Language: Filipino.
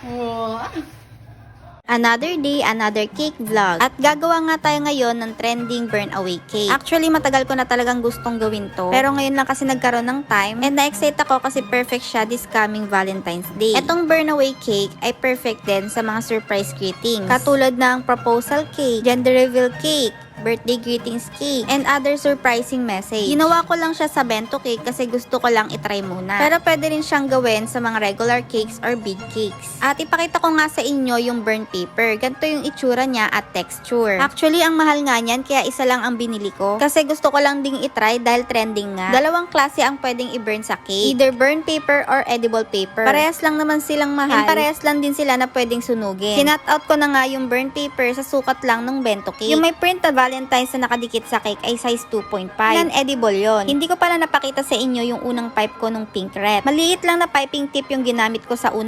Oh. Another day, another cake vlog. At gagawa nga tayo ngayon ng trending burn away cake. Actually, matagal ko na talagang gustong gawin to. Pero ngayon lang kasi nagkaroon ng time. And na-excite ako kasi perfect siya this coming Valentine's Day. Etong burn away cake ay perfect din sa mga surprise greetings. Katulad ng proposal cake, gender reveal cake, birthday greetings cake, and other surprising message. Ginawa ko lang siya sa bento cake kasi gusto ko lang itry muna. Pero pwede rin siyang gawin sa mga regular cakes or big cakes. At ipakita ko nga sa inyo yung burn paper. Ganito yung itsura niya at texture. Actually, ang mahal nga niyan kaya isa lang ang binili ko. Kasi gusto ko lang ding itry dahil trending nga. Dalawang klase ang pwedeng i-burn sa cake. Either burn paper or edible paper. Parehas lang naman silang mahal. And parehas lang din sila na pwedeng sunugin. Sinat out ko na nga yung burn paper sa sukat lang ng bento cake. Yung may print na Valentine's na nakadikit sa cake ay size 2.5. Non-edible yon. Hindi ko pala napakita sa inyo yung unang pipe ko nung pink red. Maliit lang na piping tip yung ginamit ko sa unang